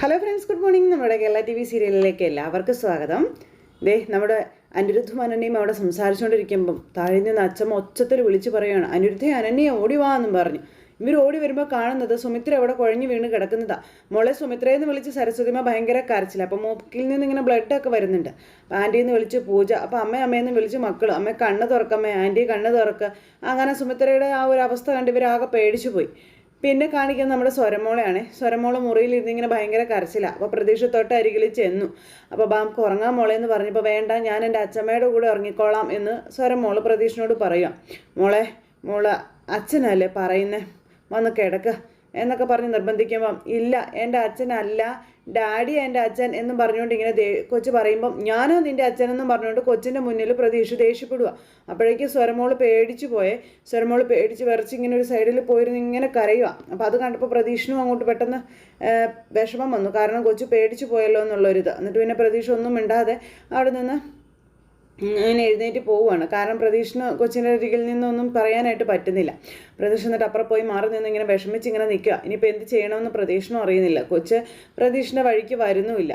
Hello friends, good morning. നമ്മുടെ Kerala TV സീരിയലിലേക്ക് എല്ലാവർക്കും സ്വാഗതം. നമ്മുടെ അനിരുദ്ധും അനന്യയും അവിടെ സംസാരിച്ചുകൊണ്ടിരിക്കുമ്പം താഴെ നിന്ന് അച്ഛമ്മ ഒച്ചത്തിൽ വിളിച്ച് പറയുകയാണ്, അനിരുദ്ധയെ അനന്യ ഓടി വാ എന്നും പറഞ്ഞു. ഇവർ ഓടി വരുമ്പോൾ കാണുന്നത് സുമിത്ര അവിടെ കുഴഞ്ഞു വീണ് കിടക്കുന്നതാ. മോളെ സുമിത്രയെന്ന് വിളിച്ച് സരസ്വതിമ ഭയങ്കര കരച്ചില്ല. അപ്പം മൂക്കിൽ നിന്ന് ഇങ്ങനെ ബ്ലഡൊക്കെ വരുന്നുണ്ട്. അപ്പം ആൻറ്റീന്ന് വിളിച്ച് പൂജ, അപ്പം അമ്മയെന്ന് വിളിച്ച് മക്കൾ, അമ്മ കണ്ണ് തുറക്കമ്മേ, ആൻറ്റി കണ്ണ് തുറക്കുക. അങ്ങനെ സുമിത്രയുടെ ആ ഒരു അവസ്ഥ കണ്ട് ഇവരാകെ പേടിച്ചു പോയി. പിന്നെ കാണിക്കുന്നത് നമ്മുടെ സ്വരമോളെയാണ്. സ്വരമോള് മുറിയിലിരുന്ന് ഇങ്ങനെ ഭയങ്കര കരച്ചില്ല. അപ്പോൾ പ്രതീക്ഷ തൊട്ട് അരികിൽ ചെന്നു. അപ്പോൾ ബാംക്ക് ഉറങ്ങാൻ മോളെ എന്ന് പറഞ്ഞപ്പോൾ വേണ്ട, ഞാൻ എൻ്റെ അച്ഛമ്മയുടെ കൂടെ ഉറങ്ങിക്കോളാം എന്ന് സ്വരമോള് പ്രതീക്ഷനോട് പറയുക. മോള് അച്ഛനല്ലേ പറയുന്നേ, വന്ന് കിടക്കുക എന്നൊക്കെ പറഞ്ഞ് നിർബന്ധിക്കുമ്പം ഇല്ല, എൻ്റെ അച്ഛനല്ല, ഡാഡി എൻ്റെ അച്ഛൻ എന്നും പറഞ്ഞുകൊണ്ട് ഇങ്ങനെ കൊച്ചു പറയുമ്പം ഞാനോ നിൻ്റെ അച്ഛനെന്നും പറഞ്ഞുകൊണ്ട് കൊച്ചിൻ്റെ മുന്നിൽ പ്രതീക്ഷ ദേഷ്യപ്പെടുക. അപ്പോഴേക്കും സ്വരമോള് പേടിച്ചു പോയേ. സ്വരമോള് പേടിച്ച് വിറച്ച് ഇങ്ങനെ ഒരു സൈഡിൽ പോയിരുന്ന് ഇങ്ങനെ കരയുക. അപ്പോൾ അത് കണ്ടപ്പോൾ പ്രതീക്ഷനും അങ്ങോട്ട് പെട്ടെന്ന് വിഷമം വന്നു. കാരണം കൊച്ചു പേടിച്ചു പോയല്ലോ എന്നുള്ളൊരിത്. എന്നിട്ട് പിന്നെ പ്രതീക്ഷ ഒന്നും മിണ്ടാതെ അവിടെ നിന്ന് അങ്ങനെ എഴുന്നേറ്റ് പോവുകയാണ്. കാരണം പ്രതീക്ഷന് കൊച്ചിൻ്റെ അരികിൽ നിന്നൊന്നും പറയാനായിട്ട് പറ്റുന്നില്ല. പ്രതീക്ഷ എന്നിട്ട് അപ്പുറം പോയി മാറി നിന്ന് ഇങ്ങനെ വിഷമിച്ച് ഇങ്ങനെ നിൽക്കുക. ഇനിയിപ്പോൾ എന്ത് ചെയ്യണമെന്ന് പ്രതീക്ഷനും അറിയുന്നില്ല. കൊച്ച് പ്രതീക്ഷൻ്റെ വഴിക്ക് വരുന്നുമില്ല.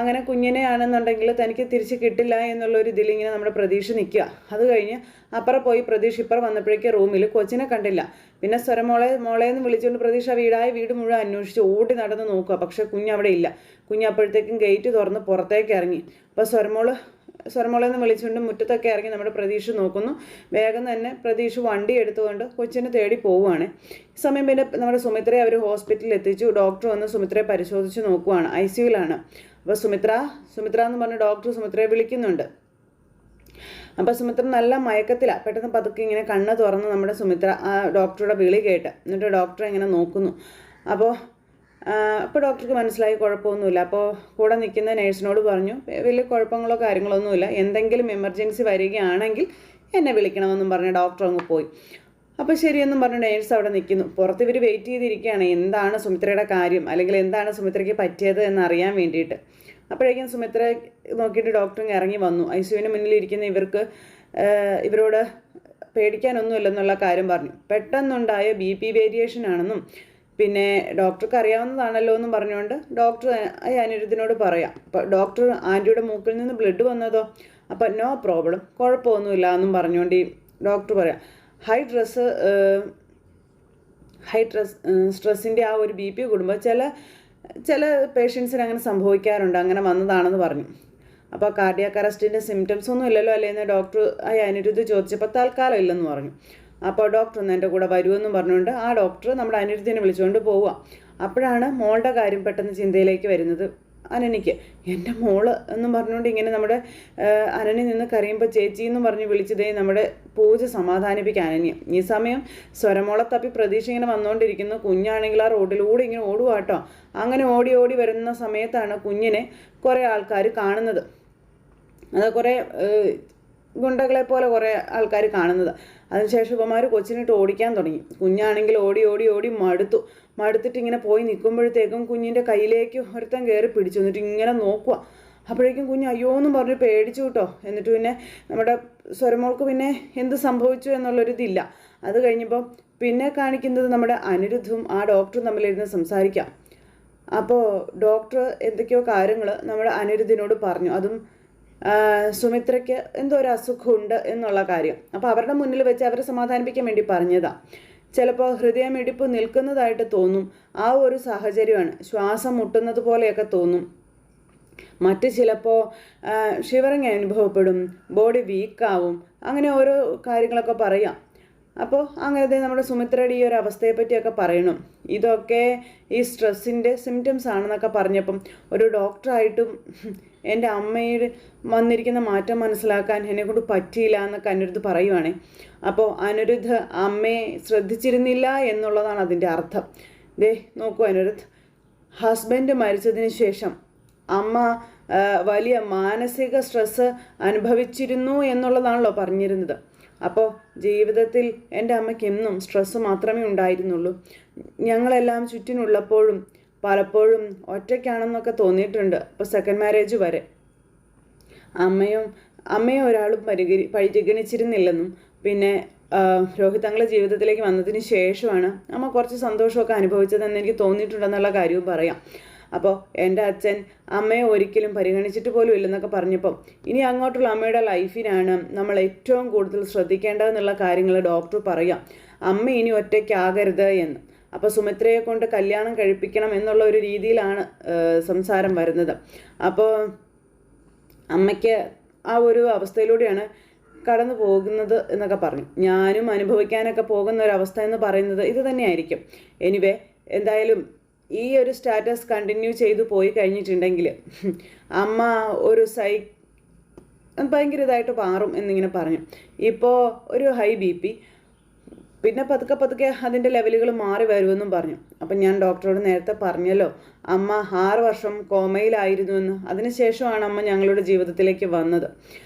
അങ്ങനെ കുഞ്ഞിനെ ആണെന്നുണ്ടെങ്കിൽ തനിക്ക് തിരിച്ച് കിട്ടില്ല എന്നുള്ളൊരു ഇതിലിങ്ങനെ നമ്മുടെ പ്രതീക്ഷ നിൽക്കുക. അത് കഴിഞ്ഞ് അപ്പുറം പോയി പ്രതീക്ഷ ഇപ്പുറം വന്നപ്പോഴേക്കും റൂമിൽ കൊച്ചിനെ കണ്ടില്ല. പിന്നെ സ്വരമോളെന്ന് വിളിച്ചുകൊണ്ട് പ്രതീക്ഷ വീട് മുഴുവൻ അന്വേഷിച്ച് ഓടി നടന്ന് നോക്കുക. പക്ഷേ കുഞ്ഞ് അവിടെ ഇല്ല. കുഞ്ഞ് അപ്പോഴത്തേക്കും ഗേറ്റ് തുറന്ന് പുറത്തേക്ക് ഇറങ്ങി. അപ്പോൾ സ്വരമോളെന്ന് വിളിച്ചുകൊണ്ട് മുറ്റത്തൊക്കെ ഇറങ്ങി നമ്മുടെ പ്രതീക്ഷ നോക്കുന്നു. വേഗം തന്നെ പ്രതീക്ഷ വണ്ടി എടുത്തുകൊണ്ട് കൊച്ചിനെ തേടി പോവുകയാണ്. ഈ സമയം പിന്നെ നമ്മുടെ സുമിത്രയെ അവർ ഹോസ്പിറ്റലിൽ എത്തിച്ചു. ഡോക്ടർ വന്ന് സുമിത്രയെ പരിശോധിച്ച് നോക്കുവാണ്. ICUവിലാണ്. അപ്പോൾ സുമിത്ര എന്ന് പറഞ്ഞ ഡോക്ടർ സുമിത്രയെ വിളിക്കുന്നുണ്ട്. അപ്പോൾ സുമിത്ര നല്ല മയക്കത്തിലാണ്. പെട്ടെന്ന് പതുക്കെ ഇങ്ങനെ കണ്ണ് തുറന്ന് നമ്മുടെ സുമിത്ര ആ ഡോക്ടറുടെ വിളി കേട്ട് എന്നിട്ട് ഡോക്ടറെ ഇങ്ങനെ നോക്കുന്നു. അപ്പോൾ ഡോക്ടർക്ക് മനസ്സിലായി കുഴപ്പമൊന്നുമില്ല. അപ്പോൾ കൂടെ നിൽക്കുന്ന നേഴ്സിനോട് പറഞ്ഞു, വലിയ കുഴപ്പങ്ങളോ കാര്യങ്ങളൊന്നുമില്ല, എന്തെങ്കിലും എമർജൻസി വരികയാണെങ്കിൽ എന്നെ വിളിക്കണമെന്നും പറഞ്ഞ് ഡോക്ടർ അങ്ങ് പോയി. അപ്പോൾ ശരിയെന്നും പറഞ്ഞ് നേഴ്സ് അവിടെ നിൽക്കുന്നു. പുറത്ത് ഇവർ വെയിറ്റ് ചെയ്തിരിക്കുകയാണ്, എന്താണ് സുമിത്രയുടെ കാര്യം, അല്ലെങ്കിൽ എന്താണ് സുമിത്രയ്ക്ക് പറ്റിയത് എന്നറിയാൻ വേണ്ടിയിട്ട്. അപ്പോഴേക്കും സുമിത്രയെ നോക്കിയിട്ട് ഡോക്ടർ ഇറങ്ങി വന്നു. ICUവിന് മുന്നിലിരിക്കുന്ന ഇവരോട് പേടിക്കാനൊന്നുമില്ലെന്നുള്ള കാര്യം പറഞ്ഞു. പെട്ടെന്നുണ്ടായ BP വേരിയേഷൻ ആണെന്നും പിന്നെ ഡോക്ടർക്ക് അറിയാവുന്നതാണല്ലോ എന്നും പറഞ്ഞുകൊണ്ട് ഡോക്ടർ അനിരുദ്ധിനോട് പറയാം. അപ്പോൾ ഡോക്ടർ ആൻറ്റിയുടെ മൂക്കിൽ നിന്ന് ബ്ലഡ് വന്നതോ, അപ്പോൾ നോ പ്രോബ്ലം, കുഴപ്പമൊന്നുമില്ല എന്നും പറഞ്ഞുകൊണ്ട് ഈ ഡോക്ടർ പറയാം. ഹൈ സ്ട്രെസ്സിൻ്റെ ആ ഒരു BP കൂടുമ്പോൾ ചില പേഷ്യൻസിന് അങ്ങനെ സംഭവിക്കാറുണ്ട്, അങ്ങനെ വന്നതാണെന്ന് പറഞ്ഞു. അപ്പോൾ കാർഡിയാക് അറസ്റ്റിൻ്റെ സിംറ്റംസ് ഒന്നും ഇല്ലല്ലോ അല്ലേന്ന് ഡോക്ടർ അനിരുദ്ധ് ചോദിച്ചപ്പോൾ തൽക്കാലം ഇല്ലെന്ന് പറഞ്ഞു. അപ്പോൾ ഡോക്ടർ ഒന്ന് എൻ്റെ കൂടെ വരുമെന്നും പറഞ്ഞുകൊണ്ട് ആ ഡോക്ടർ നമ്മുടെ അനിരുദ്ധിനെ വിളിച്ചുകൊണ്ട് പോവുക. അപ്പോഴാണ് മോളുടെ കാര്യം പെട്ടെന്ന് ചിന്തയിലേക്ക് വരുന്നത് അനനിക്ക്. എൻ്റെ മോള് എന്നും പറഞ്ഞുകൊണ്ട് ഇങ്ങനെ നമ്മുടെ അനനി നിന്ന് കരയുമ്പോൾ ചേച്ചി എന്നും പറഞ്ഞ് വിളിച്ചതേ നമ്മുടെ പൂജ സമാധാനിപ്പിക്കുക അനന്യ. ഈ സമയം സ്വരമോളെ തപ്പി പ്രതീക്ഷ ഇങ്ങനെ വന്നുകൊണ്ടിരിക്കുന്നു. കുഞ്ഞാണെങ്കിൽ ആ റോഡിലൂടെ ഇങ്ങനെ ഓടുക കേട്ടോ. അങ്ങനെ ഓടി വരുന്ന സമയത്താണ് കുഞ്ഞിനെ കുറേ ആൾക്കാർ കാണുന്നത്. അത് കുറേ ഗുണ്ടകളെ പോലെ കുറേ ആൾക്കാർ കാണുന്നത്. അതിനുശേഷം ഇവന്മാർ കൊച്ചിനിട്ട് ഓടിക്കാൻ തുടങ്ങി. കുഞ്ഞാണെങ്കിൽ ഓടി മടുത്തിട്ട് ഇങ്ങനെ പോയി നിൽക്കുമ്പോഴത്തേക്കും കുഞ്ഞിൻ്റെ കയ്യിലേക്ക് ഒരുത്തൻ കയറി പിടിച്ചു. എന്നിട്ട് ഇങ്ങനെ നോക്കുക. അപ്പോഴേക്കും കുഞ്ഞ് അയ്യോ എന്നും പറഞ്ഞ് പേടിച്ചു കേട്ടോ. എന്നിട്ട് പിന്നെ നമ്മുടെ സ്വരമോൾക്ക് പിന്നെ എന്ത് സംഭവിച്ചു എന്നുള്ളൊരിതില്ല. അത് കഴിഞ്ഞപ്പോൾ പിന്നെ കാണിക്കുന്നത് നമ്മുടെ അനിരുദ്ധും ആ ഡോക്ടറും തമ്മിലിരുന്ന് സംസാരിക്കാം. അപ്പോൾ ഡോക്ടർ എന്തൊക്കെയോ കാര്യങ്ങൾ നമ്മുടെ അനിരുദ്ധിനോട് പറഞ്ഞു. അതും സുമിത്രയ്ക്ക് എന്തോ ഒരു അസുഖമുണ്ട് എന്നുള്ള കാര്യം. അപ്പോൾ അവരുടെ മുന്നിൽ വെച്ച് അവരെ സമാധാനിപ്പിക്കാൻ വേണ്ടി പറഞ്ഞതാണ്. ചിലപ്പോൾ ഹൃദയമിടിപ്പ് നിൽക്കുന്നതായിട്ട് തോന്നും, ആ ഒരു സാഹചര്യമാണ്. ശ്വാസം മുട്ടുന്നത് പോലെയൊക്കെ തോന്നും. മറ്റ് ചിലപ്പോൾ ഷിവറിങ് അനുഭവപ്പെടും, ബോഡി വീക്കാവും, അങ്ങനെ ഓരോ കാര്യങ്ങളൊക്കെ പറയാം. അപ്പോൾ അങ്ങനത്തെ നമ്മുടെ സുമിത്രയുടെ ഈ ഒരു അവസ്ഥയെ പറ്റിയൊക്കെ പറയണം. ഇതൊക്കെ ഈ സ്ട്രെസ്സിൻ്റെ സിംറ്റംസ് ആണെന്നൊക്കെ പറഞ്ഞപ്പം ഒരു ഡോക്ടറായിട്ടും എൻ്റെ അമ്മയിൽ വന്നിരിക്കുന്ന മാറ്റം മനസ്സിലാക്കാൻ എന്നെക്കൊണ്ട് പറ്റിയില്ല എന്നൊക്കെ അനിരുദ്ധ് പറയുവാണേ. അപ്പോൾ അനിരുദ്ധ് അമ്മയെ ശ്രദ്ധിച്ചിരുന്നില്ല എന്നുള്ളതാണ് അതിൻ്റെ അർത്ഥം. നോക്കൂ അനിരുദ്ധ്, ഹസ്ബൻഡ് മരിച്ചതിന് ശേഷം അമ്മ വലിയ മാനസിക സ്ട്രെസ്സ് അനുഭവിച്ചിരുന്നു എന്നുള്ളതാണല്ലോ പറഞ്ഞിരുന്നത്. അപ്പോൾ ജീവിതത്തിൽ എൻ്റെ അമ്മയ്ക്ക് എന്നും സ്ട്രെസ്സ് മാത്രമേ ഉണ്ടായിരുന്നുള്ളൂ. ഞങ്ങളെല്ലാം ചുറ്റിനുള്ളപ്പോഴും പലപ്പോഴും ഒറ്റയ്ക്കാണെന്നൊക്കെ തോന്നിയിട്ടുണ്ട്. ഇപ്പോൾ സെക്കൻഡ് മാരേജ് വരെ അമ്മയെ ഒരാളും പരിഗണിച്ചിരുന്നില്ലെന്നും പിന്നെ രോഹിത് തങ്ങളുടെ ജീവിതത്തിലേക്ക് വന്നതിന് ശേഷമാണ് അമ്മ കുറച്ച് സന്തോഷമൊക്കെ അനുഭവിച്ചതെന്ന് എനിക്ക് തോന്നിയിട്ടുണ്ടെന്നുള്ള കാര്യവും പറയാം. അപ്പോൾ എൻ്റെ അച്ഛൻ അമ്മയെ ഒരിക്കലും പരിഗണിച്ചിട്ട് പോലും ഇല്ലെന്നൊക്കെ പറഞ്ഞപ്പം ഇനി അങ്ങോട്ടുള്ള അമ്മയുടെ ലൈഫിനാണ് നമ്മൾ ഏറ്റവും കൂടുതൽ ശ്രദ്ധിക്കേണ്ടതെന്നുള്ള കാര്യങ്ങൾ ഡോക്ടർ പറയാം. അമ്മ ഇനി ഒറ്റയ്ക്കാകരുത് എന്ന്. അപ്പോൾ സുമിത്രയെ കൊണ്ട് കല്യാണം കഴിപ്പിക്കണം എന്നുള്ള ഒരു രീതിയിലാണ് സംസാരം വരുന്നത്. അപ്പോൾ അമ്മയ്ക്ക് ആ ഒരു അവസ്ഥയിലൂടെയാണ് കടന്നു പോകുന്നത് എന്നൊക്കെ പറഞ്ഞു. ഞാനും അനുഭവിക്കാനൊക്കെ പോകുന്ന ഒരവസ്ഥ എന്ന് പറയുന്നത് ഇത് തന്നെയായിരിക്കും. എനിവേ, എന്തായാലും ഈ ഒരു സ്റ്റാറ്റസ് കണ്ടിന്യൂ ചെയ്തു പോയി കഴിഞ്ഞിട്ടുണ്ടെങ്കിൽ അമ്മ ഒരു ഭയങ്കര ഇതായിട്ട് മാറും എന്നിങ്ങനെ പറഞ്ഞു. ഇപ്പോൾ ഒരു ഹൈ BP, പിന്നെ പതുക്കെ പതുക്കെ അതിൻ്റെ ലെവലുകൾ മാറി വരുമെന്നും പറഞ്ഞു. അപ്പം ഞാൻ ഡോക്ടറോട് നേരത്തെ പറഞ്ഞല്ലോ, അമ്മ 6 വർഷം കോമയിലായിരുന്നുവെന്ന്. അതിനുശേഷമാണ് അമ്മ ഞങ്ങളുടെ ജീവിതത്തിലേക്ക് വന്നത്.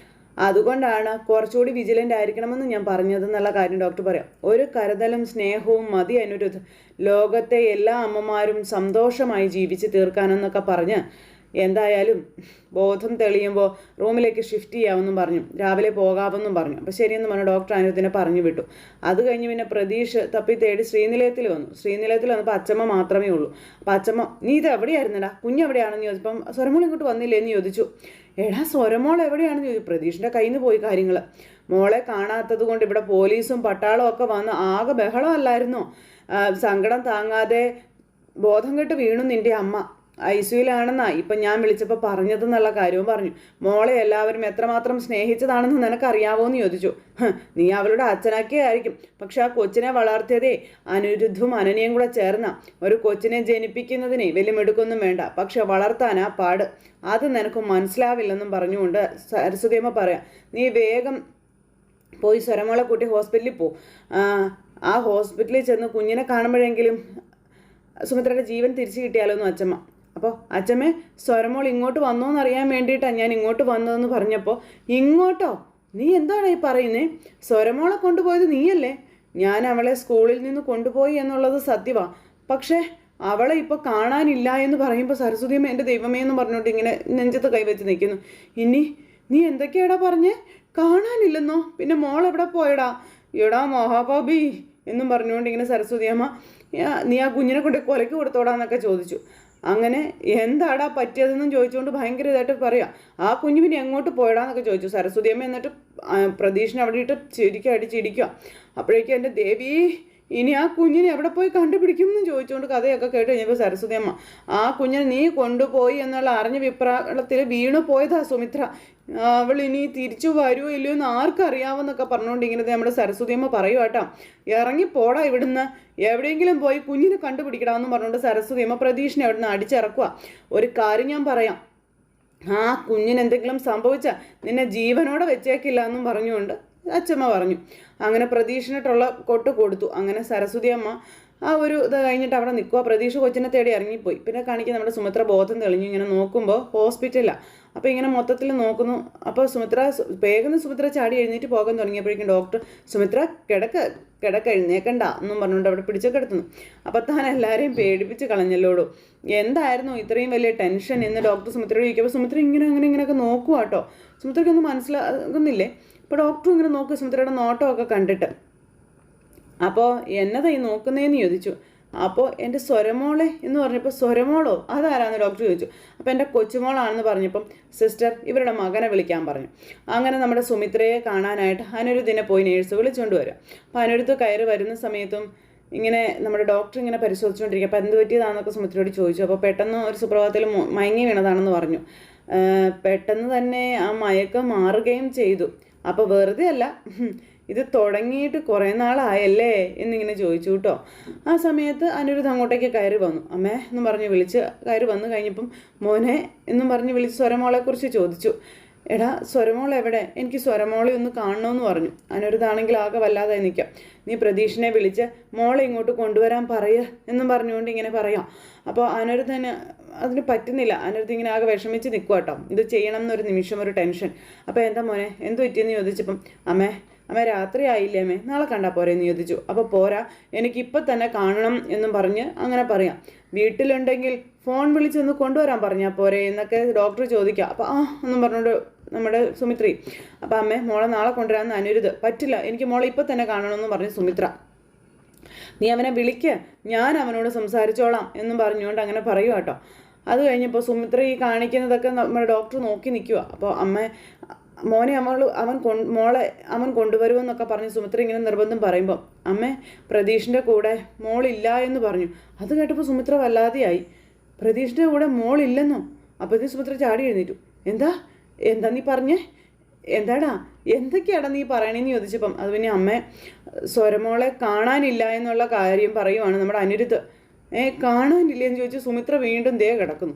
അതുകൊണ്ടാണ് കുറച്ചുകൂടി വിജിലൻ്റ് ആയിരിക്കണമെന്ന് ഞാൻ പറഞ്ഞതെന്നുള്ള കാര്യം ഡോക്ടർ പറയാം. ഒരു കരുതലും സ്നേഹവും മതി അനിരുദ്ധ് ലോകത്തെ എല്ലാ അമ്മമാരും സന്തോഷമായി ജീവിച്ച് തീർക്കാനെന്നൊക്കെ പറഞ്ഞ് എന്തായാലും ബോധം തെളിയുമ്പോൾ റൂമിലേക്ക് ഷിഫ്റ്റ് ചെയ്യാമെന്നും പറഞ്ഞു. രാവിലെ പോകാമെന്നും പറഞ്ഞു. അപ്പോൾ ശരിയെന്ന് പറഞ്ഞു ഡോക്ടർ അനിരുദ്ധിനെ പറഞ്ഞു വിട്ടു. അത് കഴിഞ്ഞ് പിന്നെ പ്രതീഷ് തപ്പി തേടി ശ്രീനിലയത്തിൽ വന്നു. ശ്രീനിലയത്തിൽ വന്നപ്പോൾ അച്ചമ്മ മാത്രമേ ഉള്ളൂ. അപ്പോൾ അച്ചമ്മ, നീ ഇത് എവിടെയായിരുന്നടാ, കുഞ്ഞെവിടെയാണെന്ന് ചോദിച്ചപ്പം സ്വരമോൾ ഇങ്ങോട്ട് വന്നില്ലേ എന്ന് ചോദിച്ചു. എടാ സ്വരമോൾ എവിടെയാണെന്ന് ചോദിച്ചു. പ്രതീഷിൻ്റെ കയ്യിൽ നിന്ന് പോയി കാര്യങ്ങൾ. മോളെ കാണാത്തത് കൊണ്ട് ഇവിടെ പോലീസും പട്ടാളവും ഒക്കെ വന്ന് ആകെ ബഹളമല്ലായിരുന്നോ. സങ്കടം താങ്ങാതെ ബോധം കെട്ട് വീണു നിൻ്റെ അമ്മ. ICUലാണെന്നാ ഇപ്പം ഞാൻ വിളിച്ചപ്പോൾ പറഞ്ഞതെന്നുള്ള കാര്യവും പറഞ്ഞു. മോളെ എല്ലാവരും എത്രമാത്രം സ്നേഹിച്ചതാണെന്ന് നിനക്കറിയാവോ എന്ന് ചോദിച്ചു. നീ അവളുടെ അച്ഛനൊക്കെ ആയിരിക്കും, പക്ഷെ ആ കൊച്ചിനെ വളർത്തിയതേ അനിരുദ്ധും അനനിയും കൂടെ ചേർന്ന. ഒരു കൊച്ചിനെ ജനിപ്പിക്കുന്നതിനെ വലിയ മിടുക്കൊന്നും വേണ്ട, പക്ഷെ വളർത്താനാ പാട്. അത് നിനക്ക് മനസ്സിലാവില്ലെന്നും പറഞ്ഞുകൊണ്ട് സരസ്വതിയമ്മ പറയാം, നീ വേഗം പോയി സ്വരമോളെ കൂട്ടി ഹോസ്പിറ്റലിൽ പോ. ആ ഹോസ്പിറ്റലിൽ ചെന്ന് കുഞ്ഞിനെ കാണുമ്പോഴെങ്കിലും സുമിത്രയുടെ ജീവൻ തിരിച്ചു കിട്ടിയാലോ എന്ന് അച്ചമ്മ. അപ്പോൾ അച്ചമ്മേ, സ്വരമോൾ ഇങ്ങോട്ട് വന്നോന്നറിയാൻ വേണ്ടിയിട്ടാണ് ഞാൻ ഇങ്ങോട്ട് വന്നതെന്ന് പറഞ്ഞപ്പോൾ, ഇങ്ങോട്ടോ? നീ എന്താണ് ഈ പറയുന്നേ? സ്വരമോളെ കൊണ്ടുപോയത് നീയല്ലേ? ഞാൻ അവളെ സ്കൂളിൽ നിന്ന് കൊണ്ടുപോയി എന്നുള്ളത് സത്യമാണ്, പക്ഷേ അവളെ ഇപ്പോൾ കാണാനില്ല എന്ന് പറയുമ്പോൾ സരസ്വതിയമ്മ എൻ്റെ ദൈവമേ എന്ന് പറഞ്ഞുകൊണ്ട് ഇങ്ങനെ നെഞ്ചത്ത് കൈവച്ച് നിൽക്കുന്നു. ഇനി നീ എന്തൊക്കെയാടാ പറഞ്ഞേ? കാണാനില്ലെന്നോ? പിന്നെ മോൾ എവിടെ പോയടാ? എടാ മഹാഭാബി എന്നും പറഞ്ഞുകൊണ്ട് ഇങ്ങനെ സരസ്വതിയമ്മ, നീ ആ കുഞ്ഞിനെ കൊണ്ട് കൊലയ്ക്ക് കൊടുത്തോടാന്നൊക്കെ ചോദിച്ചു. അങ്ങനെ എന്താടാ പറ്റിയതെന്നും ചോദിച്ചുകൊണ്ട് ഭയങ്കര ഇതായിട്ട് പറയാം, ആ കുഞ്ഞു പിന്നെ എങ്ങോട്ട് പോയടാന്നൊക്കെ ചോദിച്ചു സരസ്വതിയമ്മ. എന്നിട്ട് പ്രതീഷിനെ അവിടെ ഇട്ട് അടിച്ചിടിക്കുക. അപ്പോഴേക്കും എൻ്റെ ദേവി, ഇനി ആ കുഞ്ഞിനെ എവിടെ പോയി കണ്ടുപിടിക്കും എന്ന് ചോദിച്ചുകൊണ്ട് കഥയൊക്കെ കേട്ട് കഴിഞ്ഞപ്പോൾ സരസ്വതിയമ്മ, ആ കുഞ്ഞിനെ നീ കൊണ്ടുപോയി എന്നുള്ള അറിഞ്ഞ വിപ്രാളത്തിൽ വീണു പോയതാ സുമിത്ര. അവൾ ഇനി തിരിച്ചു വരുമോ ഇല്ലയോ എന്ന് ആർക്കറിയാമെന്നൊക്കെ പറഞ്ഞുകൊണ്ട് ഇങ്ങനെ നമ്മുടെ സരസ്വതിയമ്മ പറയുക കേട്ടോ. ഇറങ്ങിപ്പോടാ ഇവിടുന്ന്, എവിടെയെങ്കിലും പോയി കുഞ്ഞിനെ കണ്ടുപിടിക്കടാമെന്ന് പറഞ്ഞുകൊണ്ട് സരസ്വതിയമ്മ പ്രതീഷിനെ അവിടുന്ന് അടിച്ചിറക്കുക. ഒരു കാര്യം ഞാൻ പറയാം, ആ കുഞ്ഞിന് എന്തെങ്കിലും സംഭവിച്ചാൽ നിന്നെ ജീവനോടെ വെച്ചേക്കില്ല എന്നും പറഞ്ഞുകൊണ്ട് അച്ചമ്മ പറഞ്ഞു. അങ്ങനെ പ്രതീക്ഷിനിട്ടുള്ള കൊട്ട് കൊടുത്തു. അങ്ങനെ സരസ്വതി അമ്മ ആ ഒരു ഇത് കഴിഞ്ഞിട്ട് അവിടെ നിൽക്കുക. പ്രതീക്ഷ കൊച്ചിനെ തേടി ഇറങ്ങിപ്പോയി. പിന്നെ കാണിക്കുക നമ്മുടെ സുമിത്ര ബോധം തെളിഞ്ഞു. ഇങ്ങനെ നോക്കുമ്പോൾ ഹോസ്പിറ്റലിലാണ്. അപ്പോൾ ഇങ്ങനെ മൊത്തത്തിൽ നോക്കുന്നു. അപ്പോൾ വേഗം സുമിത്ര ചാടി എഴുന്നേറ്റ് പോകാൻ തുടങ്ങിയപ്പോഴേക്കും ഡോക്ടർ, സുമിത്ര കിടക്ക എഴുന്നേക്കണ്ട എന്നും പറഞ്ഞുകൊണ്ട് അവിടെ പിടിച്ചൊക്കെ എടുത്തുന്നു. അപ്പോൾ താൻ എല്ലാവരെയും പേടിപ്പിച്ച് കളഞ്ഞല്ലോടൂ, എന്തായിരുന്നു ഇത്രയും വലിയ ടെൻഷൻ എന്ന് ഡോക്ടർ സുമിത്രയോട് ചോദിക്കുമ്പോൾ സുമിത്ര ഇങ്ങനെയൊക്കെ നോക്കുക കേട്ടോ. സുമിത്രയ്ക്കൊന്നും മനസ്സിലാകുന്നില്ലേ? അപ്പോൾ ഡോക്ടറും ഇങ്ങനെ നോക്കുക സുമിത്രയുടെ നോട്ടമൊക്കെ കണ്ടിട്ട്. അപ്പോൾ എന്നതാ ഈ നോക്കുന്നതെന്ന് ചോദിച്ചു. അപ്പോൾ എൻ്റെ സ്വരമോളെ എന്ന് പറഞ്ഞപ്പോൾ, സ്വരമോളോ അതാരാന്ന് ഡോക്ടർ ചോദിച്ചു. അപ്പോൾ എൻ്റെ കൊച്ചുമോളാണെന്ന് പറഞ്ഞപ്പം സിസ്റ്റർ ഇവരുടെ മകനെ വിളിക്കാൻ പറഞ്ഞു. അങ്ങനെ നമ്മുടെ സുമിത്രയെ കാണാനായിട്ട് അനിരുദ്ധിനെ പോയി നേഴ്സ് വിളിച്ചുകൊണ്ട് വരിക. അപ്പോൾ അനിരുദ്ധ കയറി വരുന്ന സമയത്തും ഇങ്ങനെ നമ്മുടെ ഡോക്ടർ ഇങ്ങനെ പരിശോധിച്ചുകൊണ്ടിരിക്കുക. അപ്പോൾ എന്ത് പറ്റിയതാണെന്നൊക്കെ സുമിത്രയോട് ചോദിച്ചു. അപ്പോൾ പെട്ടെന്ന് ഒരു സുപ്രഭാതത്തിൽ മയങ്ങി വീണതാണെന്ന് പറഞ്ഞു. പെട്ടെന്ന് തന്നെ ആ മയക്കം മാറുകയും ചെയ്തു. അപ്പോൾ വെറുതെ അല്ല, ഇത് തുടങ്ങിയിട്ട് കുറേ നാളായല്ലേ എന്നിങ്ങനെ ചോദിച്ചു കേട്ടോ. ആ സമയത്ത് അനിരുദ്ധ അങ്ങോട്ടേക്ക് കയറി വന്നു. അമ്മേ എന്നും പറഞ്ഞ് വിളിച്ച് കയറി വന്നു കഴിഞ്ഞപ്പം മോനെ എന്നും പറഞ്ഞ് വിളിച്ച് സ്വരമോളെക്കുറിച്ച് ചോദിച്ചു. എടാ സ്വരമോൾ എവിടെ? എനിക്ക് സ്വരമോളെ ഒന്ന് കാണണമെന്ന് പറഞ്ഞു. അനിരുദ്ധാണെങ്കിൽ ആകെ വല്ലാതെ നിൽക്കാം. നീ പ്രതീഷിനെ വിളിച്ച് മോളെ ഇങ്ങോട്ട് കൊണ്ടുവരാൻ പറയുക എന്നും പറഞ്ഞുകൊണ്ട് ഇങ്ങനെ പറയാം. അപ്പോൾ അനിരുദ്ധന് അതിന് പറ്റുന്നില്ല. അനിരുദ്ധ ഇങ്ങനെ ആകെ വിഷമിച്ച് നിൽക്കുക കേട്ടോ. ഇത് ചെയ്യണം എന്നൊരു നിമിഷം ഒരു ടെൻഷൻ. അപ്പോൾ എന്താ മോനെ എന്ത് പറ്റിയെന്ന് ചോദിച്ചപ്പം, അമ്മ രാത്രി ആയില്ലേ അമ്മേ, നാളെ കണ്ടാൽ പോരെ എന്ന് ചോദിച്ചു. അപ്പോൾ പോരാ, എനിക്കിപ്പോൾ തന്നെ കാണണം എന്നും പറഞ്ഞ് അങ്ങനെ പറയാം. വീട്ടിലുണ്ടെങ്കിൽ ഫോൺ വിളിച്ചൊന്ന് കൊണ്ടുവരാൻ പറഞ്ഞാൽ പോരെ എന്നൊക്കെ ഡോക്ടർ ചോദിക്കുക. അപ്പോൾ എന്നും പറഞ്ഞുകൊണ്ട് നമ്മുടെ സുമിത്രി, അപ്പോൾ അമ്മേ മോളെ നാളെ കൊണ്ടുവരാമെന്ന് അനിരുദ്ധ്. പറ്റില്ല, എനിക്ക് മോളെ ഇപ്പോൾ തന്നെ കാണണമെന്ന് പറഞ്ഞു സുമിത്ര. നീ അവനെ വിളിക്കുക, ഞാൻ അവനോട് സംസാരിച്ചോളാം എന്നും പറഞ്ഞുകൊണ്ട് അങ്ങനെ പറയുക കേട്ടോ. അത് കഴിഞ്ഞപ്പോൾ സുമിത്ര ഈ കാണിക്കുന്നതൊക്കെ നമ്മുടെ ഡോക്ടർ നോക്കി നിൽക്കുക. അപ്പോൾ മോനെ മോളെ അവൻ കൊണ്ടുവരുമെന്നൊക്കെ പറഞ്ഞ് സുമിത്ര ഇങ്ങനെ നിർബന്ധം പറയുമ്പോൾ പ്രതീഷിൻ്റെ കൂടെ മോളില്ല എന്ന് പറഞ്ഞു. അത് കേട്ടപ്പോൾ സുമിത്ര വല്ലാതെയായി. പ്രതീഷിൻ്റെ കൂടെ മോളില്ലെന്നോ? അപ്പോഴത്തേക്കും സുമിത്ര ചാടി എഴുന്നേറ്റു. എന്താ നീ പറഞ്ഞേ? എന്താടാ, എന്തൊക്കെയാടാ നീ പറയണേന്ന് ചോദിച്ചപ്പം അത് പിന്നെ സ്വരമോളെ കാണാനില്ല എന്നുള്ള കാര്യം പറയുവാണ് നമ്മുടെ അനിരുദ്ധ്. കാണാനില്ല എന്ന് ചോദിച്ച് സുമിത്ര വീണ്ടും കിടക്കുന്നു.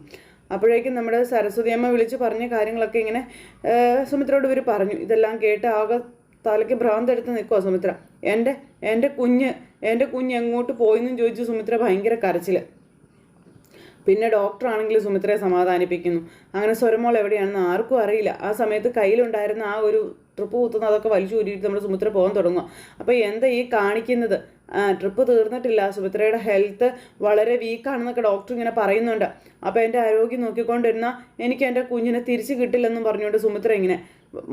അപ്പോഴേക്കും നമ്മുടെ സരസ്വതി അമ്മ വിളിച്ച് പറഞ്ഞ കാര്യങ്ങളൊക്കെ ഇങ്ങനെ സുമിത്രയോട് ഇവർ പറഞ്ഞു. ഇതെല്ലാം കേട്ട് ആകെ തലയ്ക്ക് ഭ്രാന്തെടുത്ത് നിൽക്കുക സുമിത്ര. എൻ്റെ കുഞ്ഞ് എങ്ങോട്ട് പോയെന്നും ചോദിച്ച് സുമിത്ര ഭയങ്കര കരച്ചിൽ. പിന്നെ ഡോക്ടറാണെങ്കിൽ സുമിത്രയെ സമാധാനിപ്പിക്കുന്നു. അങ്ങനെ സ്വരമോൾ എവിടെയാണെന്ന് ആർക്കും അറിയില്ല. ആ സമയത്ത് കയ്യിലുണ്ടായിരുന്ന ആ ഒരു ട്രിപ്പ് കുത്തുന്ന അതൊക്കെ വലിച്ചു ഊരിയിട്ട് നമ്മൾ സുമിത്ര പോകാൻ തുടങ്ങുക. അപ്പോൾ എന്താ ഈ കാണിക്കുന്നത്? ട്രിപ്പ് തീർന്നിട്ടില്ല, സുമിത്രയുടെ ഹെൽത്ത് വളരെ വീക്കാണെന്നൊക്കെ ഡോക്ടർ ഇങ്ങനെ പറയുന്നുണ്ട്. അപ്പോൾ എൻ്റെ ആരോഗ്യം നോക്കിക്കൊണ്ടിരുന്നാൽ എനിക്ക് എൻ്റെ കുഞ്ഞിനെ തിരിച്ച് കിട്ടില്ലെന്നും പറഞ്ഞുകൊണ്ട് സുമിത്ര ഇങ്ങനെ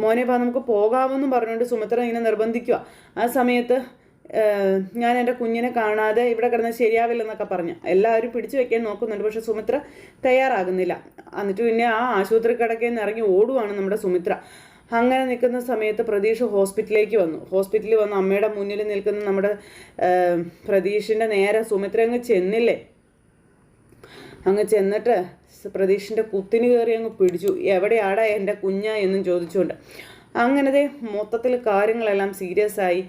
മോനെ നമുക്ക് പോകാമെന്നും പറഞ്ഞുകൊണ്ട് സുമിത്ര ഇങ്ങനെ നിർബന്ധിക്കുക. ആ സമയത്ത് ഞാൻ എൻ്റെ കുഞ്ഞിനെ കാണാതെ ഇവിടെ കിടന്ന് ശരിയാവില്ലെന്നൊക്കെ പറഞ്ഞു എല്ലാവരും പിടിച്ചു വെക്കാൻ നോക്കുന്നുണ്ട്. പക്ഷെ സുമിത്ര തയ്യാറാകുന്നില്ല. എന്നിട്ട് പിന്നെ ആ ആശുപത്രി കിടക്കയിൽ നിന്ന് ഇറങ്ങി ഓടുവാണ് നമ്മുടെ സുമിത്ര. അങ്ങനെ നിൽക്കുന്ന സമയത്ത് പ്രതീഷ് ഹോസ്പിറ്റലിലേക്ക് വന്നു. ഹോസ്പിറ്റലിൽ വന്ന് അമ്മയുടെ മുന്നിൽ നിൽക്കുന്ന നമ്മുടെ പ്രതീഷിൻ്റെ നേരെ സുമിത്ര അങ്ങ് ചെന്നിട്ട് പ്രതീഷിൻ്റെ കുത്തിന് കയറി അങ്ങ് പിടിച്ചു. എവിടെയാടാ എൻ്റെ കുഞ്ഞ എന്നും ചോദിച്ചുകൊണ്ട്. അങ്ങനത്തെ മൊത്തത്തിൽ കാര്യങ്ങളെല്ലാം സീരിയസ് ആയി,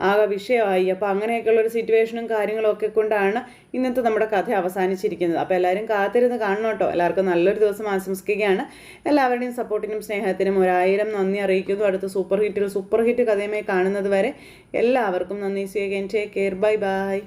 ആകെ വിഷയമായി. അപ്പോൾ അങ്ങനെയൊക്കെയുള്ളൊരു സിറ്റുവേഷനും കാര്യങ്ങളും ഒക്കെ കൊണ്ടാണ് ഇന്നത്തെ നമ്മുടെ കഥ അവസാനിച്ചിരിക്കുന്നത്. അപ്പോൾ എല്ലാവരും കാത്തിരുന്ന് കാണണം കേട്ടോ. എല്ലാവർക്കും നല്ലൊരു ദിവസം ആശംസിക്കുകയാണ്. എല്ലാവരുടെയും സപ്പോർട്ടിനും സ്നേഹത്തിനും 1000 നന്ദി അറിയിക്കുന്നു. അടുത്ത സൂപ്പർ ഹിറ്റ് കഥയുമായി കാണുന്നത് വരെ എല്ലാവർക്കും നന്ദി. See again. Take care. Bye by.